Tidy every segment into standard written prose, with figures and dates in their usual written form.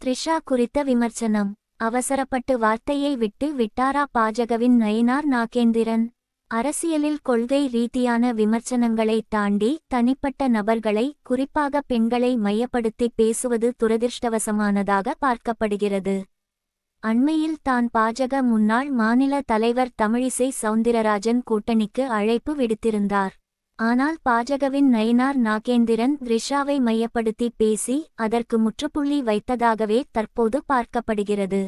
த்ரிஷா குறித்த விமர்சனம். அவசரப்பட்டு வார்த்தையை விட்டாரா பாஜகவின் நயினார் நாகேந்திரன்? அரசியலில் கொள்கை ரீதியான விமர்சனங்களை தாண்டி தனிப்பட்ட நபர்களை, குறிப்பாக பெண்களை மையப்படுத்தி பேசுவது துரதிர்ஷ்டவசமானதாக பார்க்கப்படுகிறது. அண்மையில் தான் பாஜக முன்னாள் மாநில தலைவர் தமிழிசை சவுந்திரராஜன் கூட்டணிக்கு அழைப்பு விடுத்திருந்தார். ஆனால் பாஜகவின் நயினார் நாகேந்திரன் த்ரிஷாவை மையப்படுத்தி பேசி அதற்கு முற்றுப்புள்ளி வைத்ததாகவே தற்போது பார்க்கப்படுகிறது.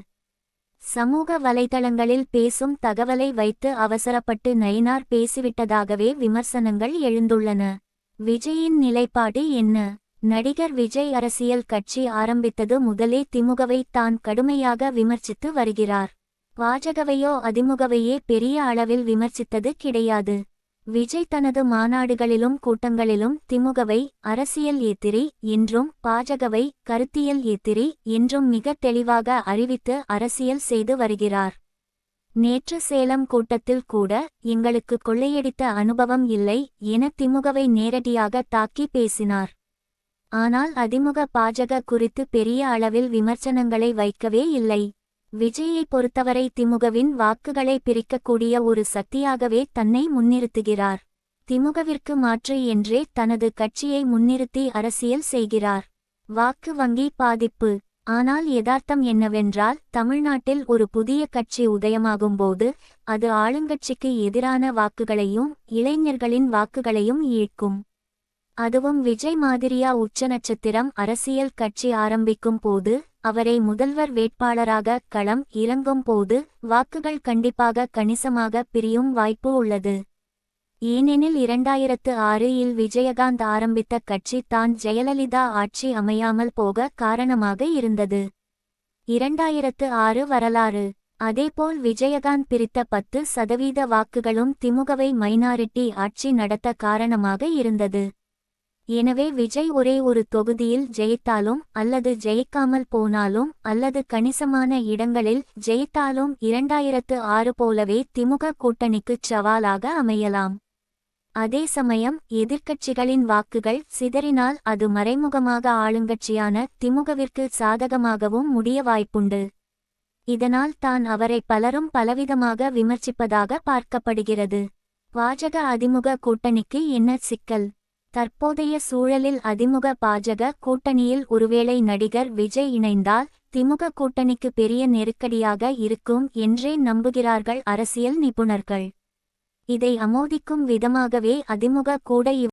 சமூக வலைதளங்களில் பேசும் தகவலை வைத்து அவசரப்பட்டு நயினார் பேசிவிட்டதாகவே விமர்சனங்கள் எழுந்துள்ளன. விஜயின் நிலைப்பாடு என்ன? நடிகர் விஜய் அரசியல் கட்சி ஆரம்பித்தது முதலே திமுகவை தான் கடுமையாக விமர்சித்து வருகிறார். பாஜகவையோ அதிமுகவையே பெரிய அளவில் விமர்சித்தது கிடையாது. விஜய் தனது மாநாடுகளிலும் கூட்டங்களிலும் திமுகவை அரசியல் எதிரி என்றும் பாஜகவை கருத்தியல் எதிரி என்றும் மிக தெளிவாக அறிவித்து அரசியல் செய்து வருகிறார். நேற்று சேலம் கூட்டத்தில் கூட எங்களுக்கு கொள்ளையடித்த அனுபவம் இல்லை என திமுகவை நேரடியாக தாக்கி பேசினார். ஆனால் அதிமுக பாஜக குறித்து பெரிய அளவில் விமர்சனங்களை வைக்கவே இல்லை. விஜயை பொறுத்தவரை திமுகவின் வாக்குகளை பிரிக்கக்கூடிய ஒரு சக்தியாகவே தன்னை முன்னிறுத்துகிறார். திமுகவிற்கு மாற்று என்றே தனது கட்சியை முன்னிறுத்தி அரசியல் செய்கிறார். வாக்கு வங்கி பாதிப்பு. ஆனால் யதார்த்தம் என்னவென்றால், தமிழ்நாட்டில் ஒரு புதிய கட்சி உதயமாகும்போது அது ஆளுங்கட்சிக்கு எதிரான வாக்குகளையும் இளைஞர்களின் வாக்குகளையும் ஈர்க்கும். அதுவும் விஜய் மாதிரியா உச்ச நட்சத்திரம் அரசியல் கட்சி ஆரம்பிக்கும் போது, அவரை முதல்வர் வேட்பாளராக களம் இறங்கும் போது வாக்குகள் கண்டிப்பாக கணிசமாக பிரியும் வாய்ப்பு உள்ளது. ஏனெனில் 2006 விஜயகாந்த் ஆரம்பித்த கட்சி தான் ஜெயலலிதா ஆட்சி அமையாமல் போக காரணமாக இருந்தது. 2006 வரலாறு. அதேபோல் விஜயகாந்த் பிரித்த 10% வாக்குகளும் திமுகவை மைனாரிட்டி ஆட்சி நடத்த காரணமாக இருந்தது. எனவே விஜய் ஒரே ஒரு தொகுதியில் ஜெயித்தாலும் அல்லது ஜெயிக்காமல் போனாலும் அல்லது கணிசமான இடங்களில் ஜெயித்தாலும் 2006 போலவே திமுக கூட்டணிக்குச் சவாலாக அமையலாம். அதே சமயம் எதிர்க்கட்சிகளின் வாக்குகள் சிதறினால் அது மறைமுகமாக ஆளுங்கட்சியான திமுகவிற்கு சாதகமாகவும் முடிய வாய்ப்புண்டு. இதனால் தான் அவரை பலரும் பலவிதமாக விமர்சிப்பதாக பார்க்கப்படுகிறது. பாஜக அதிமுக கூட்டணிக்கு என்ன சிக்கல்? தற்போதைய சூழலில் அதிமுக பாஜக கூட்டணியில் ஒருவேளை நடிகர் விஜய் இணைந்தால் திமுக கூட்டணிக்கு பெரிய நெருக்கடியாக இருக்கும் என்றே நம்புகிறார்கள் அரசியல் நிபுணர்கள். இதை ஆமோதிக்கும் விதமாகவே அதிமுக கூட